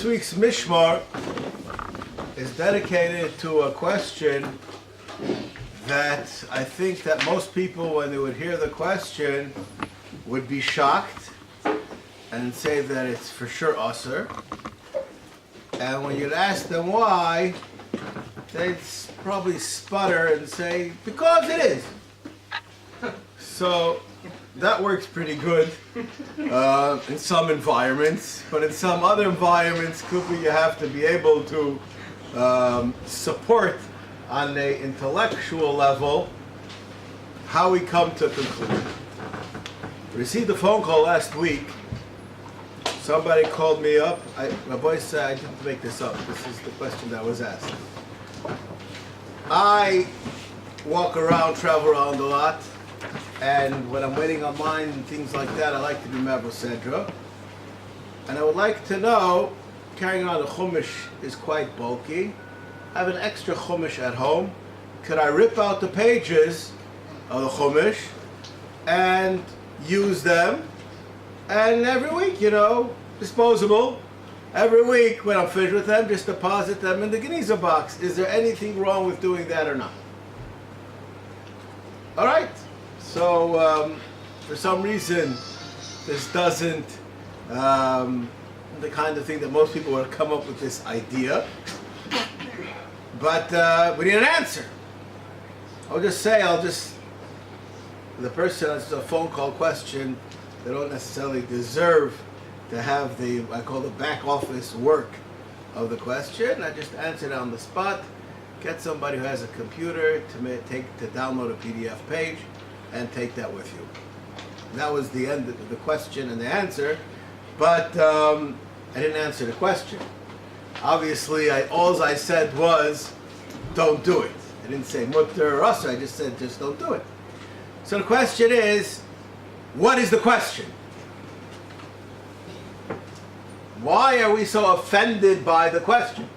This week's Mishmar is dedicated to a question that I think that most people, when they would hear the question, would be shocked and say that it's for sure usher. And when you'd ask them why, they'd probably sputter and say, because it is. So that works pretty good in some environments, but in some other environments, you have to be able to support on an intellectual level how we come to a conclusion. I received a phone call last week. Somebody called me up. My boy said, I didn't make this up. This is the question that was asked. I walk around, travel around a lot, and when I'm waiting online and things like that, I like to do Mavro Sedra. And I would like to know, carrying on a chumash is quite bulky. I have an extra chumash at home. Could I rip out the pages of the chumash and use them? And every week, disposable. Every week when I'm finished with them, just deposit them in the Geniza box. Is there anything wrong with doing that or not? All right. So, for some reason, this doesn't, the kind of thing that most people would come up with this idea. But we need an answer. The person that's a phone call question, they don't necessarily deserve to have I call the back office work of the question. I just answer it on the spot. Get somebody who has a computer to download a PDF page and take that with you. And that was the end of the question and the answer, but I didn't answer the question. Obviously, all I said was, don't do it. I didn't say mutter or usher, I just said, just don't do it. So the question is, what is the question? Why are we so offended by the question?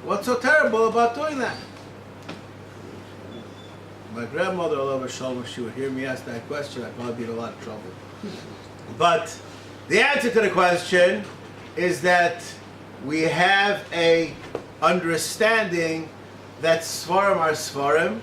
What's so terrible about doing that? My grandmother, Ahavas Shalom, she would hear me ask that question, I'd probably be in a lot of trouble. But the answer to the question is that we have a understanding that Svarim are Svarim,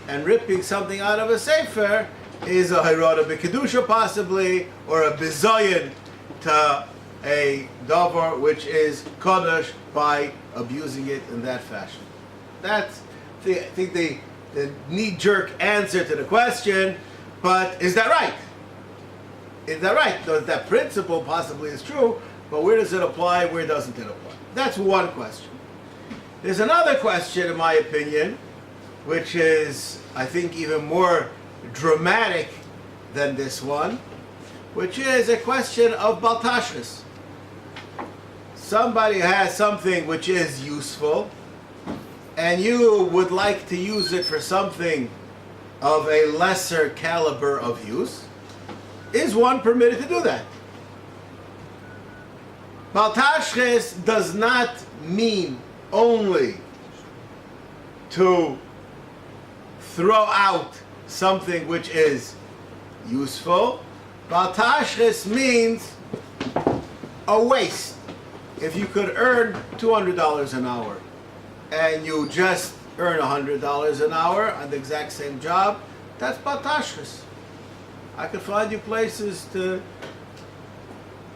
and ripping something out of a Sefer is a Hirada B'Kedusha possibly, or a Bizayin to a Davar which is Kodesh by abusing it in that fashion. That's, I think, the knee-jerk answer to the question, but is that right? Is that right? That principle possibly is true, but where does it apply, where doesn't it apply? That's one question. There's another question, in my opinion, which is, I think, even more dramatic than this one, which is a question of baltashris. Somebody has something which is useful, and you would like to use it for something of a lesser caliber of use. Is one permitted to do that? Baltashris does not mean only to throw out something which is useful. Baltashris means a waste. If you could earn $200 an hour and you just earn $100 an hour on the exact same job, that's baltashris. I could find you places to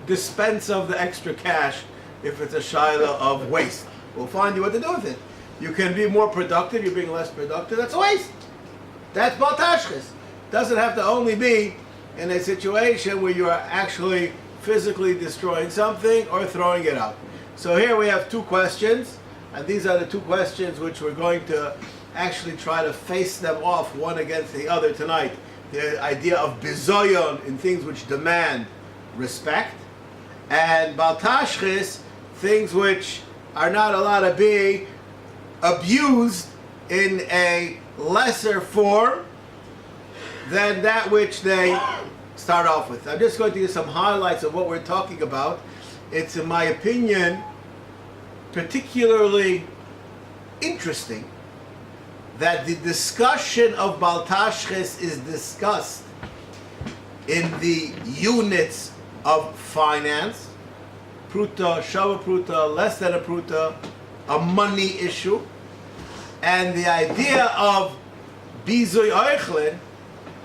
dispense of the extra cash if it's a shaila of waste. We'll find you what to do with it. You can be more productive, you're being less productive, that's a waste. That's baltashris. Doesn't have to only be in a situation where you are actually physically destroying something or throwing it out. So here we have two questions, and these are the two questions which we're going to actually try to face them off one against the other tonight. The idea of bizoyon in things which demand respect, and baltashris, things which are not allowed to be abused in a lesser form than that which they start off with. I'm just going to give some highlights of what we're talking about. It's, in my opinion, particularly interesting that the discussion of baltashris is discussed in the units of finance, pruta, shava pruta, less than a pruta, a money issue. And the idea of bizoy oichlin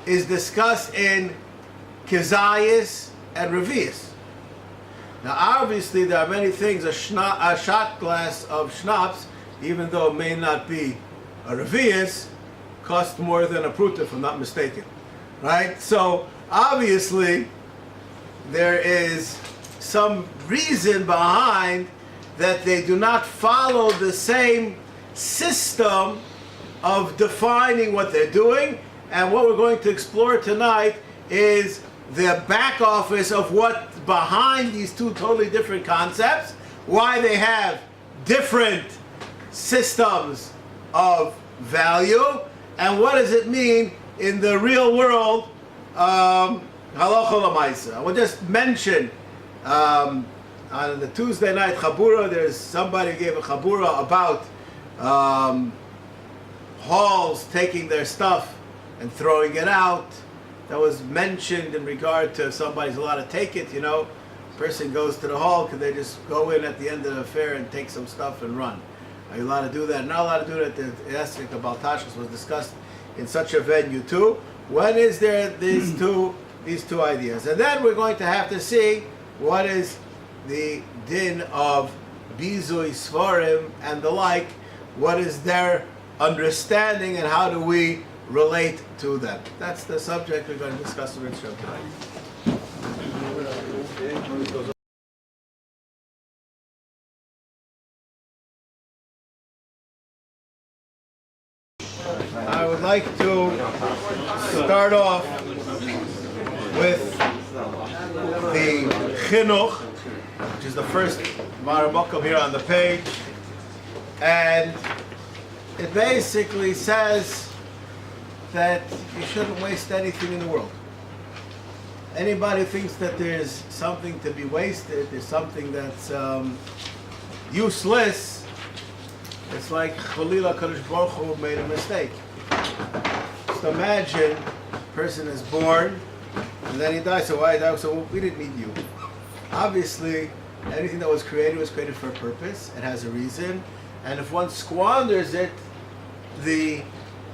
is discussed in Kizayis and Revius. Now obviously there are many things, a shot glass of schnapps, even though it may not be a Revius, costs more than a pruta if I'm not mistaken. Right? So obviously there is some reason behind that they do not follow the same system of defining what they're doing, and what we're going to explore tonight is the back office of what behind these two totally different concepts, why they have different systems of value, and what does it mean in the real world. Halacha l'maisa. I will just mention on the Tuesday night Chabura, there's somebody gave a Chabura about halls taking their stuff and throwing it out. That was mentioned in regard to if somebody's allowed to take it, person goes to the hall, could they just go in at the end of the fair and take some stuff and run? Are you allowed to do that? Not allowed to do that. The ethic of Baltashis was discussed in such a venue too. When is there these two ideas? And then we're going to have to see what is the din of bizui svarim and the like. What is their understanding and how do we relate to them? That's the subject we're going to discuss with Rishon tonight. I would like to start off with the chinuch, which is the first marabokum here on the page, and it basically says that you shouldn't waste anything in the world. Anybody who thinks that there's something to be wasted, there's something that's useless, it's like Chalila Kadosh Baruch Hu made a mistake. Just imagine a person is born and then he dies. So why die? So we didn't need you. Obviously, anything that was created for a purpose. It has a reason. And if one squanders it, the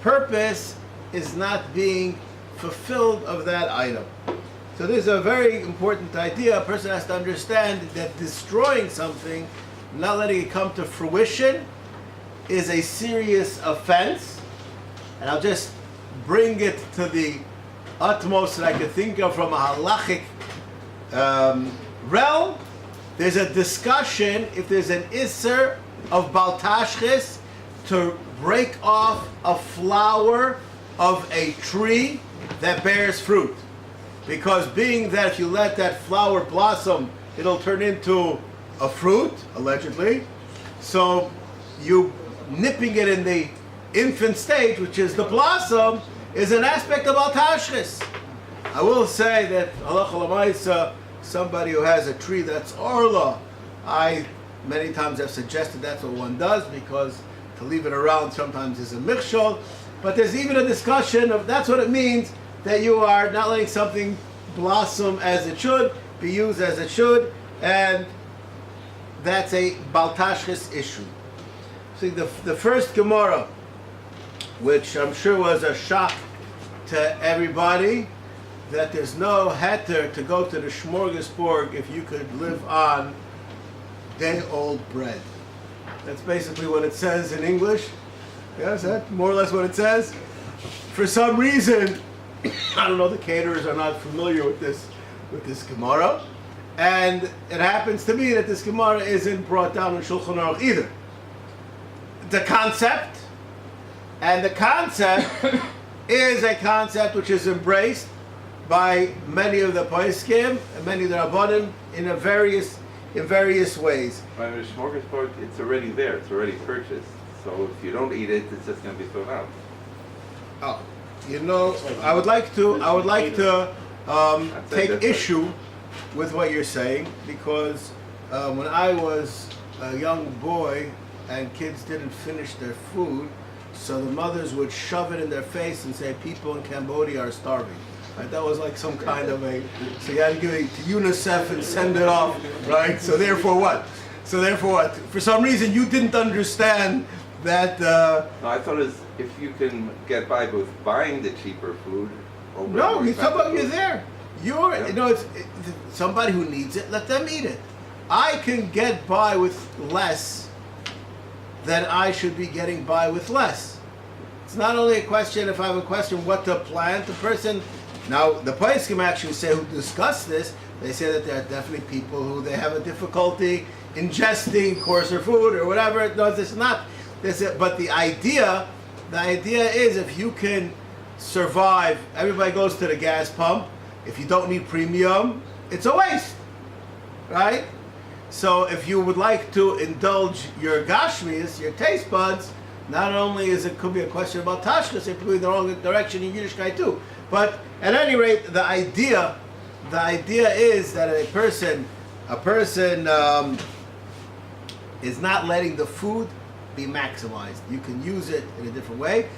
purpose is not being fulfilled of that item. So this is a very important idea. A person has to understand that destroying something, not letting it come to fruition, is a serious offense. And I'll just bring it to the utmost that I could think of from a halachic realm. There's a discussion if there's an isser of baltashchis to break off a flower of a tree that bears fruit. Because being that if you let that flower blossom, it'll turn into a fruit, allegedly. So you nipping it in the infant stage, which is the blossom, is an aspect of altashchis. I will say that halacha l'maisa, somebody who has a tree that's orla, I many times have suggested that's what one does, because to leave it around sometimes is a michshol. But there's even a discussion of that's what it means, that you are not letting something blossom as it should, be used as it should, and that's a baltashchis issue. See, the first Gemara, which I'm sure was a shock to everybody, that there's no heter to go to the smorgasbord if you could live on day-old bread. That's basically what it says in English. Yes, that's more or less what it says. For some reason, I don't know, the caterers are not familiar with this Gemara, and it happens to be that this Gemara isn't brought down in Shulchan Aruch either. The concept is a concept which is embraced by many of the poskim and many of the rabbanim in various ways. By the smorgasbord, it's already there. It's already purchased. So if you don't eat it, it's just going to be thrown out. Oh, I would like to take issue with what you're saying, because when I was a young boy and kids didn't finish their food, so the mothers would shove it in their face and say, people in Cambodia are starving. Right? That was like some kind of a, so you had to give it to UNICEF and send it off, right? So therefore what? For some reason you didn't understand that. No, I thought if you can get by with buying the cheaper food. No, he's talking about you're there. It's somebody who needs it, let them eat it. I can get by with less than I should be getting by with less. It's not only a question, if I have a question what to plant, the person, now the poskim actually say who discuss this, they say that there are definitely people who they have a difficulty ingesting coarser food or whatever. No, this is not, but the idea is if you can survive, everybody goes to the gas pump, if you don't need premium, it's a waste, right? So if you would like to indulge your gashmis, your taste buds, not only could be a question about tashkas, it could be in the wrong direction in Yiddishkeit too. But at any rate, the idea is that a person is not letting the food be maximized. You can use it in a different way.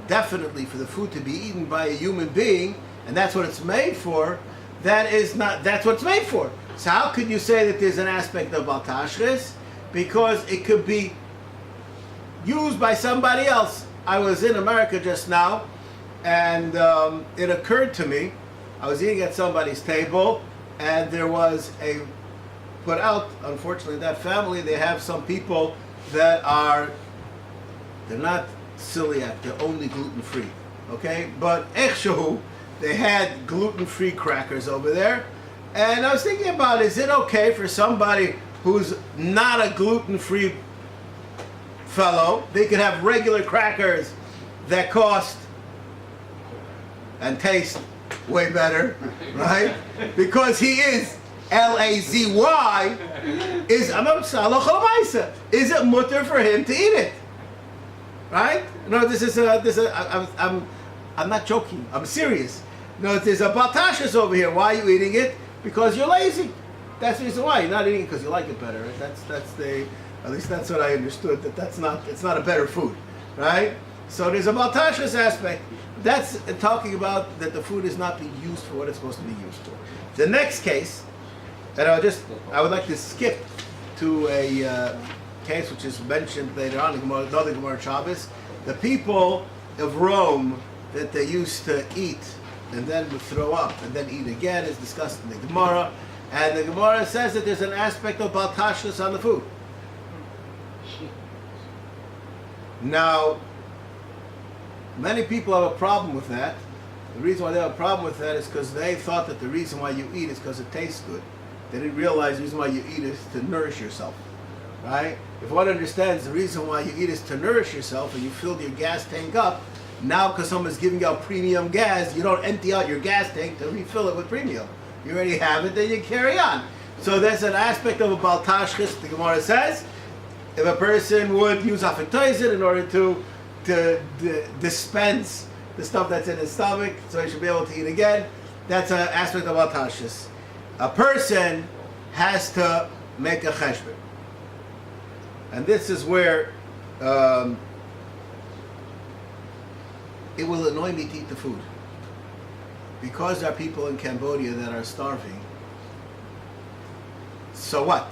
Definitely for the food to be eaten by a human being, and that's what it's made for, that's what it's made for. So how could you say that there's an aspect of baltashris? Because it could be used by somebody else. I was in America just now, and it occurred to me, I was eating at somebody's table, and there was put out, unfortunately, that family, they have some people that they're not celiac, they're only gluten-free, okay? But echshahu, they had gluten-free crackers over there, and I was thinking about, is it okay for somebody who's not a gluten-free fellow, they could have regular crackers that cost and taste way better, right? Because he is Lazy, is it mutter for him to eat it? Right? No, I'm not joking. I'm serious. No, there's a baltashas over here. Why are you eating it? Because you're lazy. That's the reason why. You're not eating it because you like it better. Right? At least that's what I understood. It's not a better food, right? So there's a baltashas aspect. That's talking about that the food is not being used for what it's supposed to be used for. The next case, and I would like to skip to a case which is mentioned later on in another Gemara Shabbos. The people of Rome that they used to eat and then would throw up and then eat again is discussed in the Gemara. And the Gemara says that there's an aspect of baltashlis on the food. Now, many people have a problem with that. The reason why they have a problem with that is because they thought that the reason why you eat is because it tastes good. They didn't realize the reason why you eat is to nourish yourself, right? If one understands the reason why you eat is to nourish yourself and you filled your gas tank up, now because someone's giving you out premium gas, you don't empty out your gas tank to refill it with premium. You already have it, then you carry on. So there's an aspect of a baltashchis, the Gemara says, if a person would use afetoizin in order to dispense the stuff that's in his stomach, so he should be able to eat again, that's an aspect of baltashchis. A person has to make a cheshbon. And this is where it will annoy me to eat the food. Because there are people in Cambodia that are starving, so what?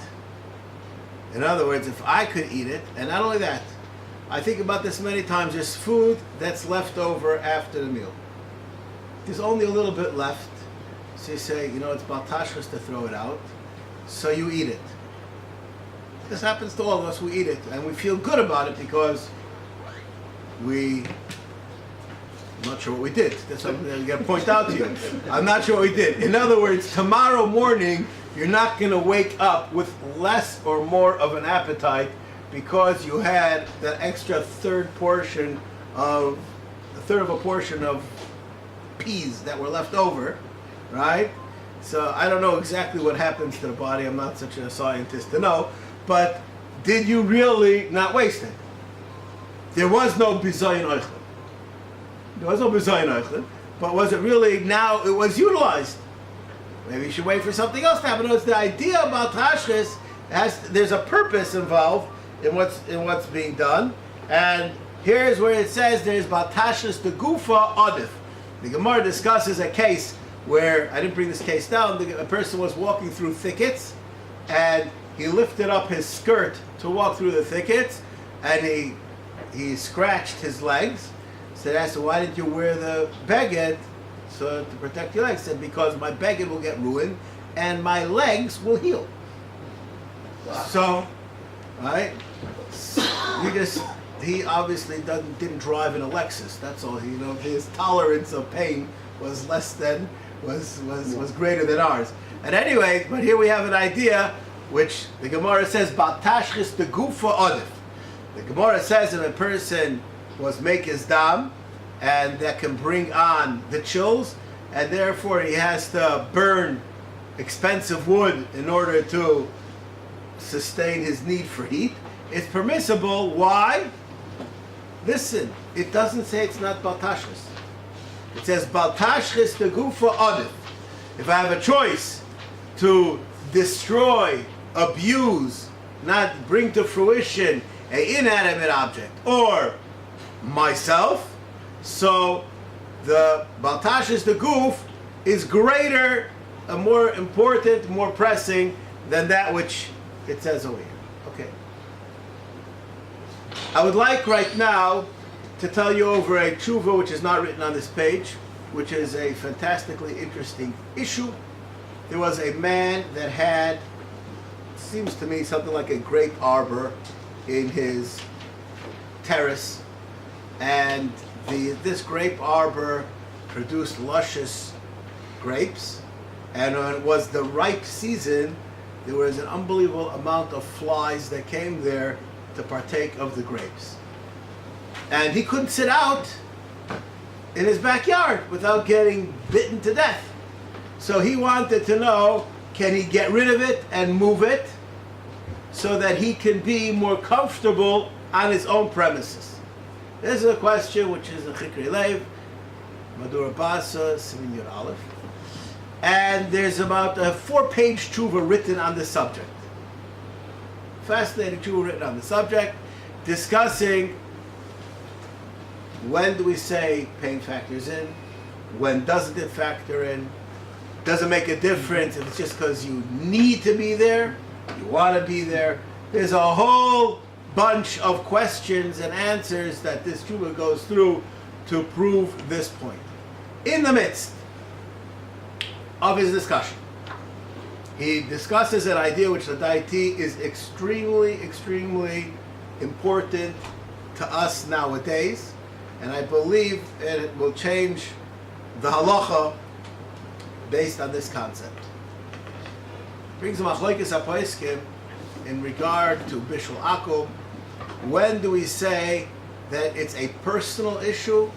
In other words, if I could eat it, and not only that, I think about this many times, there's food that's left over after the meal. There's only a little bit left. So you say, it's baltashchis to throw it out, so you eat it. This happens to all of us, we eat it, and we feel good about it because I'm not sure what we did. That's something that I'm going to point out to you. I'm not sure what we did. In other words, tomorrow morning, you're not going to wake up with less or more of an appetite because you had that extra third of a portion of peas that were left over, right? So I don't know exactly what happens to the body. I'm not such a scientist to know. But did you really not waste it? There was no bizayin oichlin. There was no bizayin oichlin. But was it really, now it was utilized? Maybe you should wait for something else to happen. It's the idea about tashchis, there's a purpose involved in what's being done. And here's where it says there's baltashchis the gufa adif. The Gemara discusses a case where, I didn't bring this case down, a person was walking through thickets, and he lifted up his skirt to walk through the thickets, and he scratched his legs. So they asked him, why didn't you wear the beged to protect your legs? He said, because my beged will get ruined, and my legs will heal. Wow. So, right? He obviously didn't drive in a Lexus. That's all. His tolerance of pain was greater than ours. And anyway, but here we have an idea, which the Gemara says, "Batashchis the gufa odif." The Gemara says if a person was make his dam, and that can bring on the chills, and therefore he has to burn expensive wood in order to sustain his need for heat. It's permissible. Why? Listen, it doesn't say it's not baltashchis. It says baltashchis the gufa odif. If I have a choice to destroy, abuse, not bring to fruition an inanimate object, or myself, so the baltashchis the guf is greater, more important, more pressing than that which it says over here. Okay. I would like right now to tell you over a tshuva which is not written on this page, which is a fantastically interesting issue. There was a man that had, seems to me, something like a grape arbor in his terrace, and this grape arbor produced luscious grapes, and when it was the ripe season, there was an unbelievable amount of flies that came there to partake of the grapes. And he couldn't sit out in his backyard without getting bitten to death. So he wanted to know, can he get rid of it and move it so that he can be more comfortable on his own premises? This is a question which is a Chikri Lev, Madura Basa, Simin Yud Aleph. And there's about a 4-page tshuva written on the subject. Fascinating tshuva written on the subject, discussing when do we say pain factors in, when doesn't it factor in, does it make a difference if it's just because you need to be there, you want to be there. There's a whole bunch of questions and answers that this tshuva goes through to prove this point. In the midst of his discussion, he discusses an idea which the Daiti is extremely, extremely important to us nowadays, and I believe it will change the halacha based on this concept. Brings a machlokes haposkim in regard to Bishul Akum. When do we say that it's a personal issue,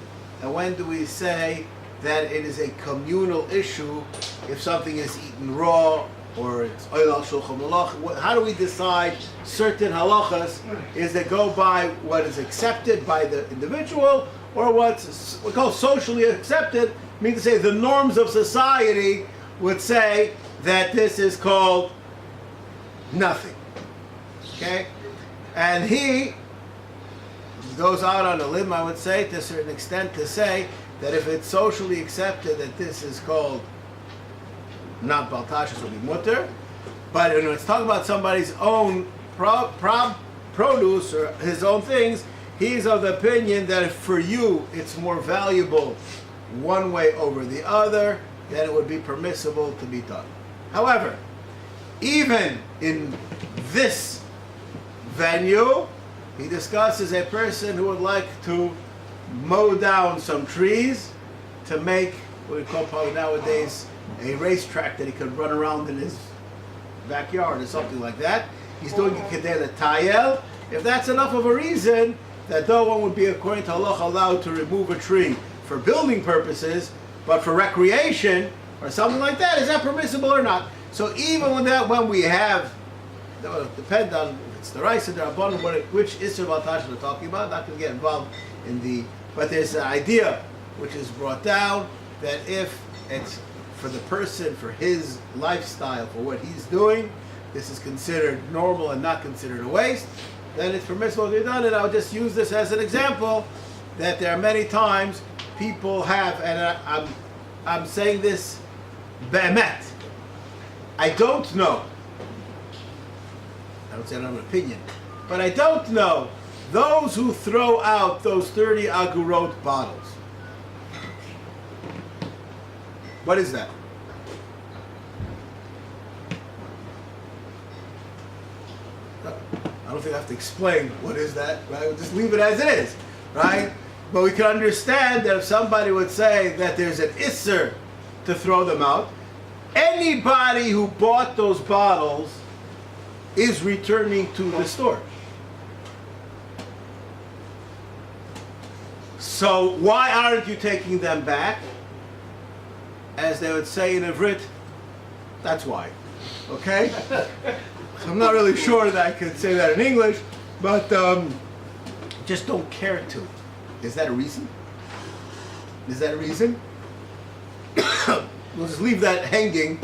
and when do we say that it is a communal issue if something is eaten raw or it's oil al shulchan aruch? How do we decide certain halachas? Is it go by what is accepted by the individual, or what's we call socially accepted? I mean to say the norms of society would say that this is called nothing. Okay? And he goes out on a limb, I would say, to a certain extent, to say that if it's socially accepted that this is called not baltashis, will be mutter, but when it's talking about somebody's own produce or his own things, he's of the opinion that if for you it's more valuable one way over the other, then it would be permissible to be done. However, even in this venue, he discusses a person who would like to mow down some trees to make what we call probably nowadays a racetrack that he could run around in his backyard or something like that. He's doing it kedei l'tayel. If that's enough of a reason that though one would be according to Allah allowed to remove a tree for building purposes, but for recreation or something like that, is that permissible or not? So even with that, when we have, it will depend on if it's the rice and the rabbanon, which Isser Baltash we're talking about, not going to get involved in the, but there's an idea which is brought down that if it's for the person, for his lifestyle, for what he's doing, this is considered normal and not considered a waste, then it's permissible to be done. And I'll just use this as an example, that there are many times people have, and I'm saying this be'emet, I don't know. I don't say I don't have an opinion, but I don't know those who throw out those 30 agurot bottles. What is that? I don't think I have to explain what is that, right? We'll just leave it as it is, right? But we can understand that if somebody would say that there's an isser to throw them out, anybody who bought those bottles is returning to the store. So why aren't you taking them back? As they would say in Ivrit, that's why. Okay? So I'm not really sure that I could say that in English, but just don't care to. Is that a reason? Is that a reason? We'll just leave that hanging.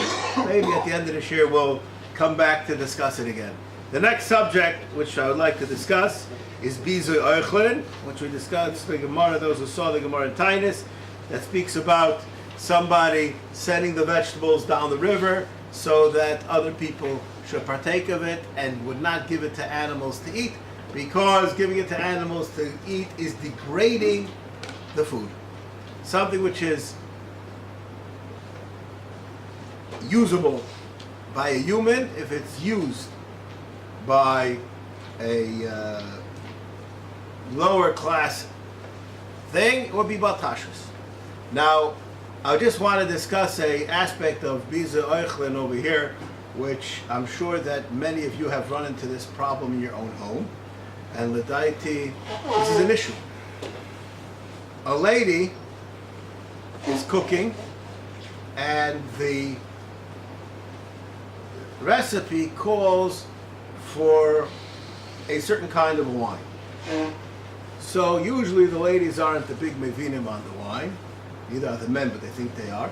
Maybe at the end of this year we'll come back to discuss it again. The next subject, which I would like to discuss, is Bizui Oichlin, which we discussed the Gemara, those who saw the Gemara in Tainus, that speaks about somebody sending the vegetables down the river so that other people should partake of it and would not give it to animals to eat, because giving it to animals to eat is degrading the food. Something which is usable by a human, if it's used by a lower class thing, it would be baltashus. Now, I just want to discuss a aspect of Biza Oichlin over here, which I'm sure that many of you have run into this problem in your own home. And L'daiti, this is an issue. A lady is cooking, and the recipe calls for a certain kind of wine. So usually the ladies aren't the big mevinim on the wine. Neither are the men, but they think they are.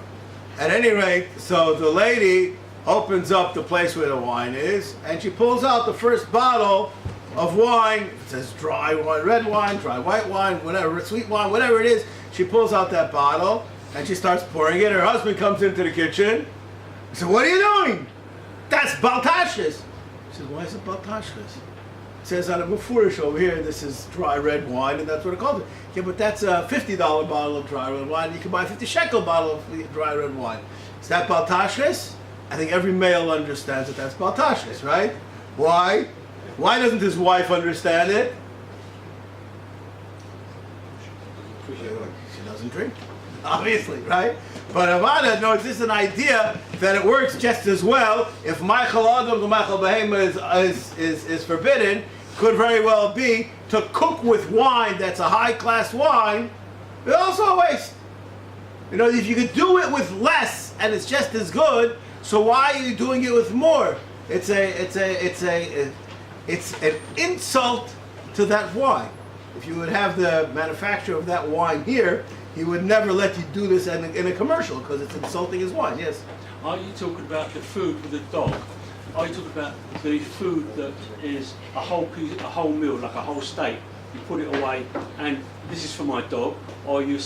At any rate, so the lady opens up the place where the wine is, and she pulls out the first bottle of wine. It says dry wine, red wine, dry white wine, whatever, sweet wine, whatever it is. She pulls out that bottle, and she starts pouring it. Her husband comes into the kitchen. He said, "What are you doing? That's baltashis." She says, "Why is it baltashis?" It says on a mufurish over here, this is dry red wine, and that's what it calls it. Yeah, but that's a $50 bottle of dry red wine. You can buy a 50 shekel bottle of dry red wine. Is that baltashis? I think every male understands that that's baltashis, right? Why? Why doesn't his wife understand it? She doesn't drink, obviously, right? But Avada knows this is an idea that it works just as well. If Michael Adam to Michael Behema is forbidden, could very well be to cook with wine that's a high-class wine, but also a waste. You know, if you could do it with less and it's just as good, so why are you doing it with more? It's an insult to that wine. If you would have the manufacturer of that wine here, he would never let you do this in a commercial because it's insulting his wine. Yes. Are you talking about the food for the dog? Are you talking about the food that is a whole piece, a whole meal, like a whole steak? You put it away, and this is for my dog. Or are you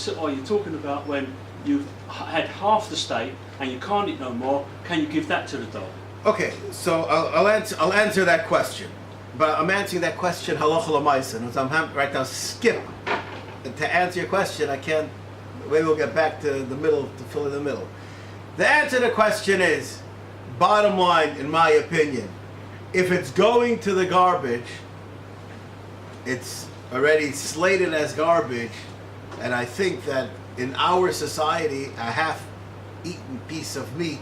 talking about when you've had half the steak and you can't eat no more? Can you give that to the dog? Okay, so I'll answer that question, but I'm answering that question halacha l'maisa. And I'm right now skip to answer your question. I can't. Maybe we'll get back to the middle to fill in the middle. The answer to the question is, bottom line, in my opinion, if it's going to the garbage, it's already slated as garbage, and I think that in our society, a half-eaten piece of meat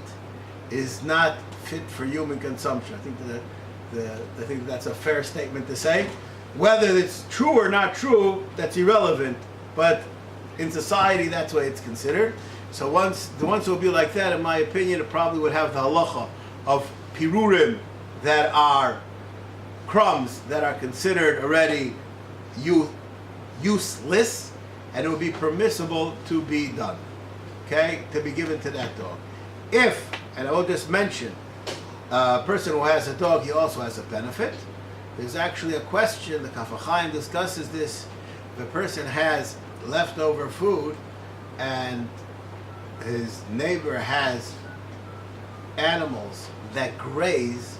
is not fit for human consumption. I think that's a fair statement to say. Whether it's true or not true, that's irrelevant. But in society, that's the way it's considered. So the ones who will be like that, in my opinion, it probably would have the halacha of pirurim that are crumbs that are considered already useless, and it would be permissible to be done, okay, to be given to that dog. If, and I will just mention, a person who has a dog, he also has a benefit. There's actually a question, the Kaf HaChaim discusses this. If a person has leftover food, and his neighbor has animals that graze,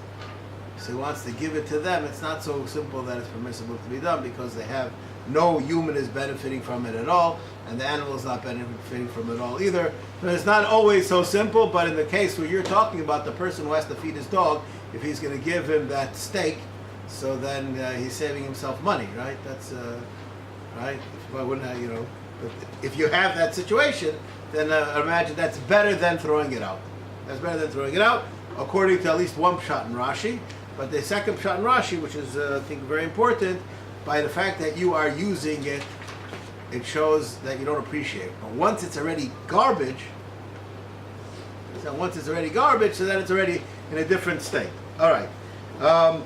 so he wants to give it to them, it's not so simple that it's permissible to be done, because they have no human is benefiting from it at all, and the animal is not benefiting from it all either. So it's not always so simple, but in the case where you're talking about the person who has to feed his dog, if he's going to give him that steak, so then he's saving himself money, right? That's right. Why wouldn't I, But if you have that situation, then imagine that's better than throwing it out. That's better than throwing it out, according to at least one pshat in Rashi. But the second pshat in Rashi, which is I think very important, by the fact that you are using it, it shows that you don't appreciate it. But once it's already garbage, so then it's already in a different state. All right. I'm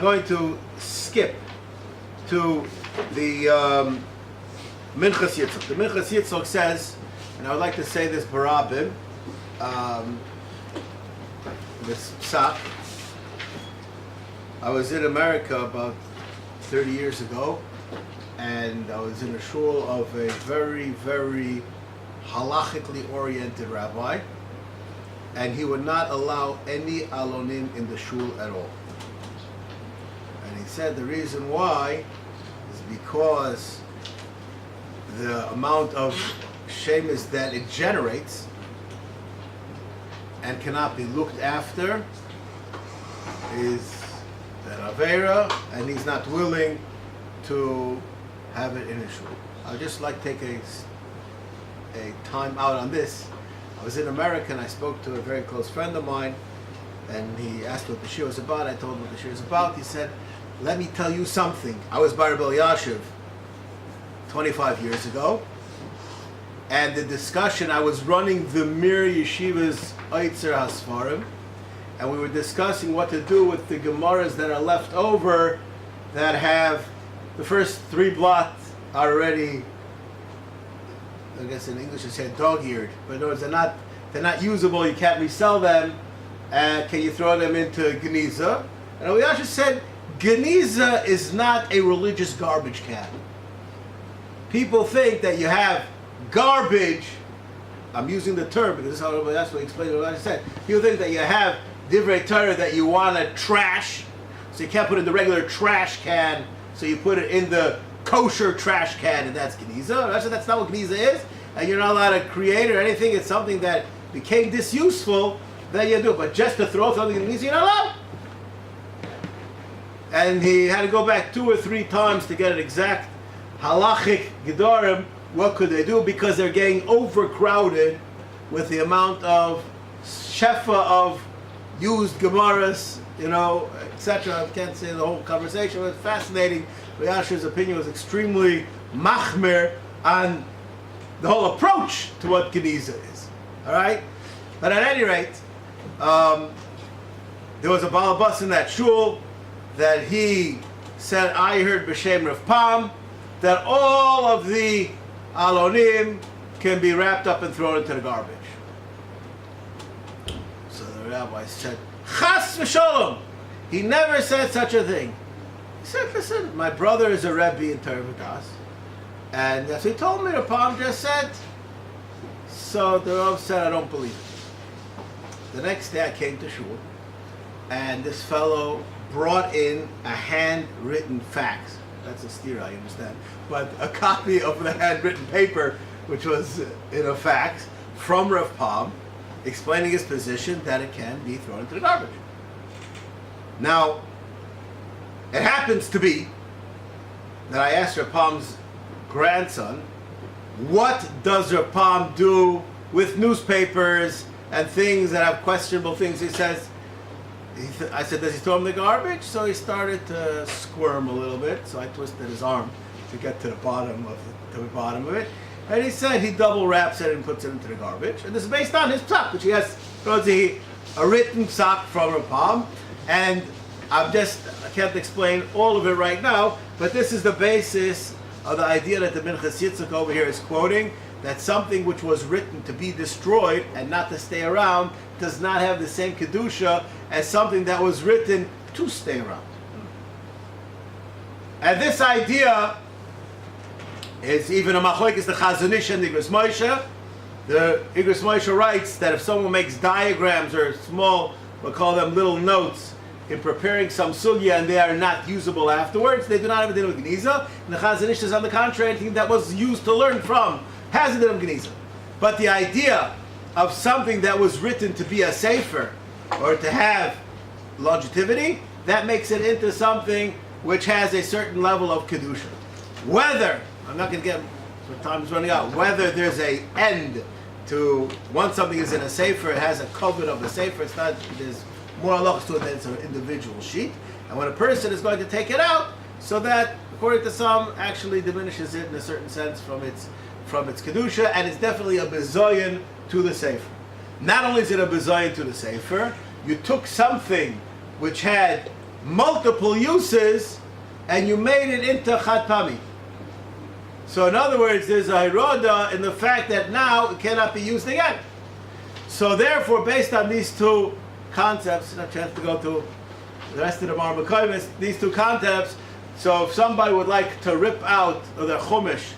going to skip to the Minchas Yitzchak. The Minchas Yitzchak says, and I would like to say this barabim, this psak. I was in America about 30 years ago, and I was in a shul of a very, very halachically oriented rabbi, and he would not allow any alonim in the shul at all. And he said the reason why is because the amount of shemus that it generates and cannot be looked after is an avera, and he's not willing to have it in his shul. I'd just like to take a time out on this. I was in America and I spoke to a very close friend of mine, and he asked what the shir was about. I told him what the shir was about. He said, let me tell you something. I was Bar Bel Yashiv 25 years ago, and the discussion, I was running the Mir Yeshiva's Eitzer HaSfarim, and we were discussing what to do with the Gemaras that are left over that have the first 3 blots are already, I guess in English it's said dog-eared, but in other words, they're not usable, you can't resell them, and can you throw them into Geniza? And we actually said, Geniza is not a religious garbage can. People think that you have garbage, I'm using the term because that's what he explained what I said. People think that you have divrei Torah that you want to trash, so you can't put it in the regular trash can, so you put it in the kosher trash can, and that's Geniza. That's not what Geniza is, and you're not allowed to create or anything. It's something that became disuseful that you do, but just to throw something in Geniza, you're not allowed. And he had to go back 2 or 3 times to get an exact halachic gedarim. What could they do? Because they're getting overcrowded with the amount of shefa of used gemaras, etc. I can't say the whole conversation. It was fascinating. Yashu's opinion was extremely machmir on the whole approach to what Geniza is. All right? But at any rate, there was a balabas in that shul that he said, I heard B'Shem Rav Pam, that all of the alonim can be wrapped up and thrown into the garbage. So the rabbi said, Chas v'sholom. He never said such a thing. He said, listen, my brother is a Rebbe in Torah V'das, and as he told me, the Pam just said. So the Rav said, I don't believe it. The next day I came to shul, and this fellow brought in a handwritten fax. That's a stira, I understand. But a copy of the handwritten paper, which was in a fax, from Rav Pam, explaining his position that it can be thrown into the garbage. Now, it happens to be that I asked Rav Pam's grandson, what does Rav Pam do with newspapers and things that have questionable things? He says, I said, does he throw them in the garbage? So he started to squirm a little bit. So I twisted his arm to get to the bottom of it. And he said he double wraps it and puts it into the garbage. And this is based on his psak, which he has a written psak from Rav Pam. And I can't explain all of it right now, but this is the basis of the idea that the Minchas Yitzchak over here is quoting, that something which was written to be destroyed and not to stay around does not have the same kedusha as something that was written to stay around. And this idea It's even a machlokes the Chazon Ish and the Igros Moshe. The Igros Moshe writes that if someone makes diagrams or small, we'll call them little notes, in preparing some sugya and they are not usable afterwards, they do not have a din of Geniza. And the Chazon Ish is on the contrary, anything that was used to learn from has a din of Geniza. But the idea of something that was written to be a sefer or to have longevity, that makes it into something which has a certain level of kedusha. Whether, I'm not going to get, so time's running out, whether there's a end to, once something is in a sefer, it has a covet of the sefer, it's not, there's more halachos to it than it's an individual sheet. And when a person is going to take it out, so that, according to some, actually diminishes it in a certain sense from its kedusha, and it's definitely a bezoyan to the sefer. Not only is it a bezoyan to the sefer, you took something which had multiple uses and you made it into chad pami. So in other words, there's a hiroda in the fact that now it cannot be used again. So therefore, based on these two concepts, not a chance to go to the rest of the Marmakaimis, these two concepts, so if somebody would like to rip out their chumash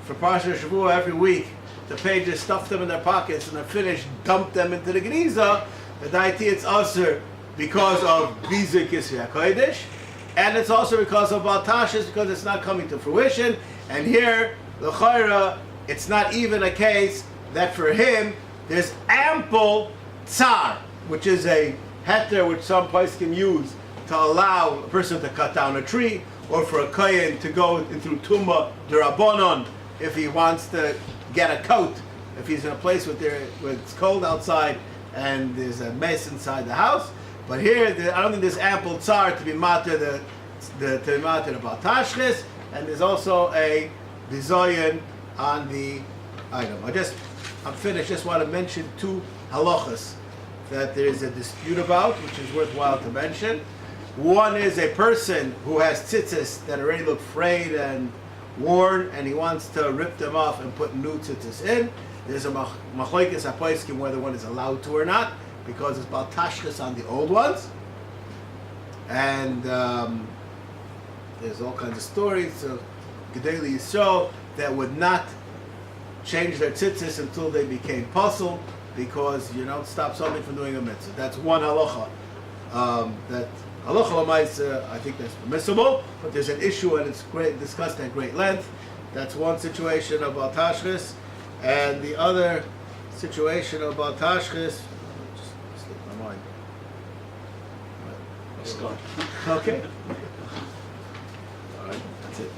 for parsha Shavua every week, the pages, stuff them in their pockets, and they're finished, dump them into the Geniza, the idea it's also because of Bizik Yisri HaKodesh, and it's also because of Baltashis, because it's not coming to fruition. And here, the Chayra, it's not even a case that for him, there's ample tsar, which is a heter which some place can use to allow a person to cut down a tree, or for a kohen to go through Tumah D'Rabbanon if he wants to get a coat, if he's in a place where it's cold outside and there's a mess inside the house. But here, I don't think there's ample tsar to be matter the Baltashris, and there's also a bizoyan on the item. I'm finished. Just want to mention two halachas that there is a dispute about, which is worthwhile to mention. One is a person who has tzitzis that already look frayed and worn, and he wants to rip them off and put new tzitzis in. There's a machlokes haposkim whether one is allowed to or not, because it's about tashkis on the old ones. And there's all kinds of stories of Gedali Yisrael that would not change their tzitzis until they became puzzle, because you don't stop somebody from doing a mitzvah. That's one halacha. That halacha l'maisa, I think that's permissible, but there's an issue and it's discussed at great length. That's one situation about tashkis, and the other situation about tashkis, just slipped my mind. It's gone. Okay. All right, that's it.